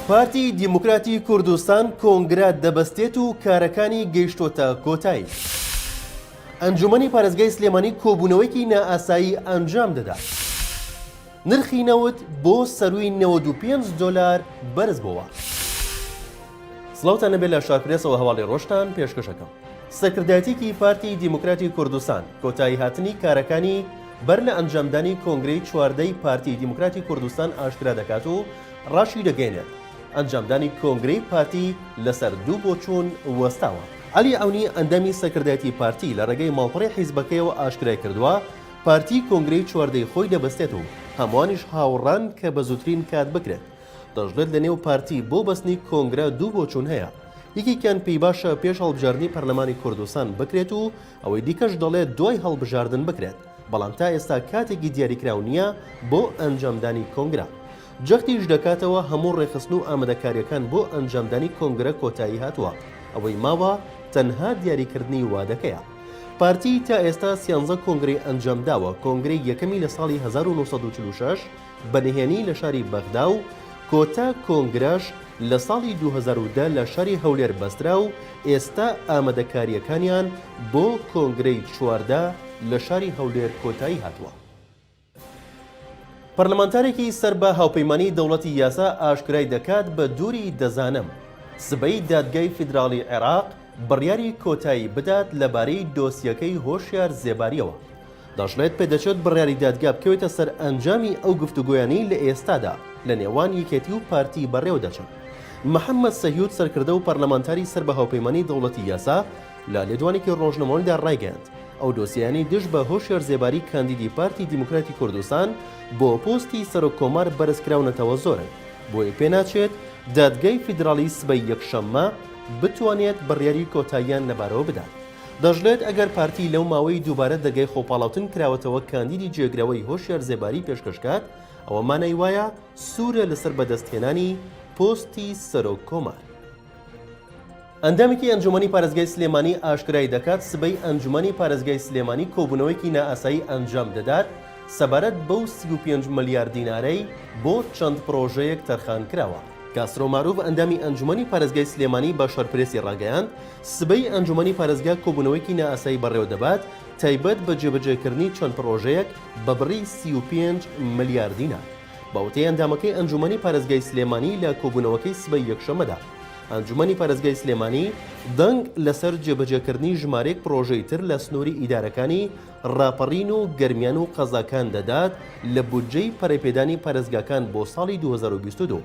پارتی دیموکراتی کوردستان کۆنگرە دەبەستێت و کارەکانی گەیشتۆتە کۆتایی. ئەنجومەنی پارێزگای سلێمانی کۆبوونەوەیەکی نائاسایی ئەنجام دەدات. نرخی نەوت بۆ سەروی 95 دۆلار بەرز بووە. سڵاوتان لەبێت لە شارپرێسەوە هەواڵی ڕۆژتان پێشکەشەکەم. سەرکردایەتێکی پارتی دیموکراتی کوردستان کۆتایی هاتنی کارەکانی بەر لە ئەنجامدانی کۆنگرەی چواردەی پارتی دیموکراتی کوردستان ئاشکرا دەکات و ڕاشی دەگەێنێت ئەنجامدانی کۆنگرەی پارتی لەسەر دوو بۆچوون وەستاوە. عەلی عەونی ئەندامی سەرکردایەتی پارتی لە ڕێگەی ماڵپەڕی حیزبەکەیەوە ئاشکرای کردووە پارتی کۆنگرەی چواردەی خۆی دەبەستێت و هەمووانیش هاوڕان کە بە زووترین کات بکرێت. دەژڵێت لە نێو پارتی بۆ بەستنی کۆنگرە دوو بۆچوون هەیە. یەکێکیان پێی باشە پێش هەڵبژاردننی پەرلەمانی کوردستان بکرێت و ئەوەی دیکەش دەڵێت دوای هەڵبژاردن بکرێت، بەڵام تا ئێستا کاتێکی دیاریکراو نییە بۆ ئەنجامدانی کۆنگرە. جەختیش دەکاتەوە هەموو ڕێخستن و ئامادەکاریەکان بۆ ئەنجامدانی کۆنگرە کۆتایی هاتووە، ئەوەی ماوە تەنها دیاریکردنی وادەکەیە. پارتی تا ئێستا 13 کۆنگرەی ئەنجامداوە. کۆنگرەی یەکەمی لە ساڵی 1946 بەنهێنی لە شاری بەغدا و کۆتا کۆنگراش لە ساڵی 2010 لە شاری هەولێر بەسترا و ئێستا ئامادەکاریەکانیان بۆ کۆنگرەی چواردە لە شاری هەولێر کۆتایی هاتووە. پەرلەمانتارێکی سەر بە هاوپەیمانی دەوڵەتی یاسا ئاشکرای دەکات بە دووری دەزانم سبەی دادگای فیدراڵی عێراق بڕیاری کۆتایی بدات لەبارەی دۆسیەکەی هۆشیار زێباریەوە. دەژڵێت پێدەچێت بڕیاری دادگا بکەوێتە سەر ئەنجامی ئەو گفتوگۆیانەی لە ئێستادا لە نێوان یەکێتی و پارتی بەڕێوە دەچن. محەممەد سەیود سەرکردە و پەرلەمانتاری سەر بە هاوپەیمانی دەوڵەتی یاسا لە لێدوانێکی ڕۆژنەمەوەیدا ڕایگەیاند ئەو دۆسیانی دژ بە هۆشیار زێباری کاندیدی پارتی دیموکراتی کوردستان بۆ پۆستی سەرۆکۆمار بەرزکراونەتەوە زۆرن، بۆیە پێناچێت دادگای فیدراڵی سبەی یەکشەممە بتوانێت بڕیاری کۆتاییان لەبارەوە بدات. دەژڵێت ئەگەر پارتی لەو ماوەی دووبارە دەرگای خۆپاڵاوتن کراوەتەوە کاندیدی جێگرەوەی هۆشیار زێباری پێشکەشکات، ئەوە مانای وایە سوورە لەسەر بەدەستهێنانی پۆستی سەرۆکۆمار. ئەندامێکی ئەنجومەنی پارێزگای سلێمانی ئاشکرای دەکات سبەی ئەنجومەنی پارێزگای سلێمانی کۆبوونەوەیەکی نائاسایی ئەنجام دەدات سەبارەت بەو 35 ملیار دینارەی بۆ چەند پرۆژەیەک تەرخان کراوە. کاسرۆ ماروف ئەندامی ئەنجومەنی پارێزگای سلێمانی بە شەرپرێسی ڕاگەیاند سبەی ئەنجومەنی پارێزگا کۆبوونەوەیەکی نائاسایی بەڕێوە دەبات تایبەت بە جێبەجێکردنی چەند پرۆژەیەک بە بڕی 35 ملیار دینار. باوتەی ئەندامەکەی ئەنجومەنی پارێزگای سلێمانی لە کۆبوونەوەکەی سبەی یەکشەمەدا. ئەنجومەنی پارێزگای سلێمانی دەنگ لەسەر جێبەجێکردنی ژمارەیەک پرۆژەی تر لە سنووری ئیدارەکانی ڕاپەڕین و گەرمیان و قەزاکان دەدات لە بودجەی پەرەپێدانی پارێزگاکان بۆ ساڵی 2022.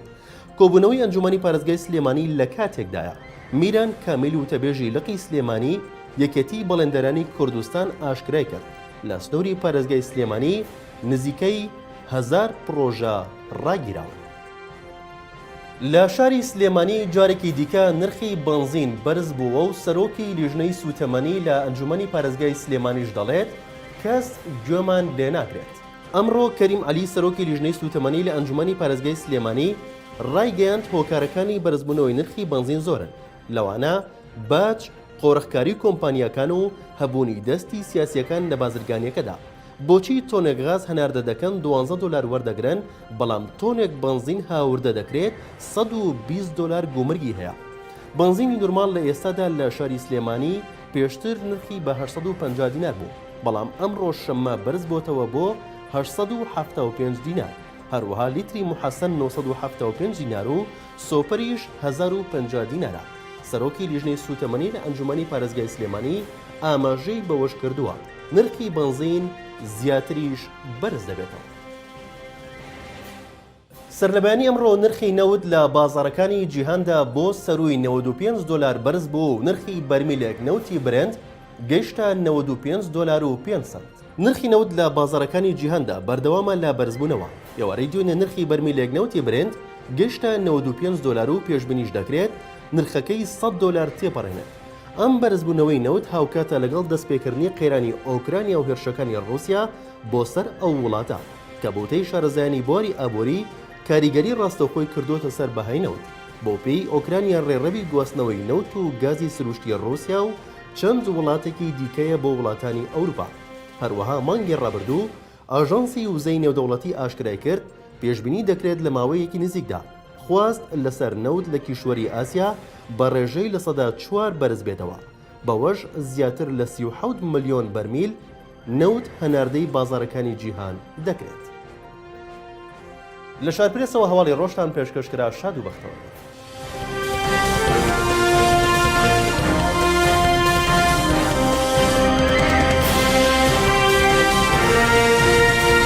کۆبوونەوەی ئەنجومەنی پارێزگای سلێمانی لە کاتێکدایە میران کامیل و تەبێژی لقی سلێمانی یەکێتی بەڵێندەرانی کوردستان ئاشکرای کرد لە سنووری پارێزگای سلێمانی نزیکەی 1000 پرۆژە ڕاگیراوە. لە شاری سلێمانی جارێکی دیکە نرخی بنزین بەرز بووە و سەرۆکی لیژنەی سوتەمەنی لە ئەنجومەنی پارێزگای سلێمانیش دەڵێت کەس گوێمان لێ ناکرێت. ئەمڕۆ کەریم عەلی سەرۆکی لیژنەی سوتەمەنی لە ئەنجومەنی پارێزگای سلێمانی ڕایگەیاند هۆکارەکانی بەرزبوونەوەی نرخی بنزین زۆرن، لەوانە باج قۆرەخکاری کۆمپانیەکان و هەبوونی دەستی سیاسیەکان لە بازرگانیەکەدا. بۆچی تۆنێک غاز هەناردە دەکەن 12 دلار وەردەگرن بەڵام تۆنێک بنزین هاوردە دەکرێت 120 دلار گومرگی هەیە. بنزینی نورمال لە ئێستادا لە شاری سلێمانی پێشتر نرخی بە 850 دینار بوو، بەڵام ئەمڕۆ شەممە بەرز بۆتەوە بۆ 875 دینار. هەروەها لیتری محەسەن 975 دینار و سۆپەریش 1050 دینارە. سەرۆکی لیژنەی سوتەمەنی لە ئەنجومەنی پارێزگای سلێمانی ئاماژەی بەوەش کردووە نرخی بنزین زیاتریش بەرز دەبێتەوە. سەرلەبەیانی ئەمڕۆ نرخی نەوت لە بازاڕەکانی جیهاندا بۆ سەروی 95 دلار بەرز بوو و نرخی بەرمیلێک نەوتی برند گەیشتە 95 دلار و 5 سنت. نرخی نەوت لە بازاڕەکانی جیهاندا بەردەوامە لە بەرزبوونەوە. ئێوارەی دوێنێ نرخی بەرمیلێک نەوتی برند گەیشتە 95 دلار و پێشبینیش دەکرێت نرخەکەی 100 دلار تێپەڕێنێت. ئەم بەرزبوونەوەی نەوت هاوکاتە لەگەڵ دەستپێکردنی قەیرانی ئۆکرانیا و هێرشەکانی ڕووسیا بۆ سەر ئەو وڵاتە کە بۆتەی شارەزایانی بواری ئابووری کاریگەری ڕاستەوخۆی کردوتە سەر بەهای نەوت. بۆ پێی ئۆکرانیا ڕێڕەوی گواستنەوەی نەوت و گازی سروشتی ڕووسیا و چەند وڵاتێکی دیکەیە بۆ وڵاتانی ئەوروپا. هەروەها مانگی ڕابردوو ئاژانسی وزەی نێودەوڵەتی ئاشکرای کرد پێشبینی دەکرێت لە ماوەیەکی نزیکدا خواست لەسەر نەوت لە کیشوەری ئاسیا بە ڕێژەی لە سەدا 4 بەرز بێتەوە. بەوەش زیاتر لە 37 ملیۆن بەرمیل نەوت هەناردەی بازارەکانی جیهان دەکرێت. لە شارپرێسەوە هەواڵی ڕۆژتان پێشکەشکرا. شاد و بەختەوە.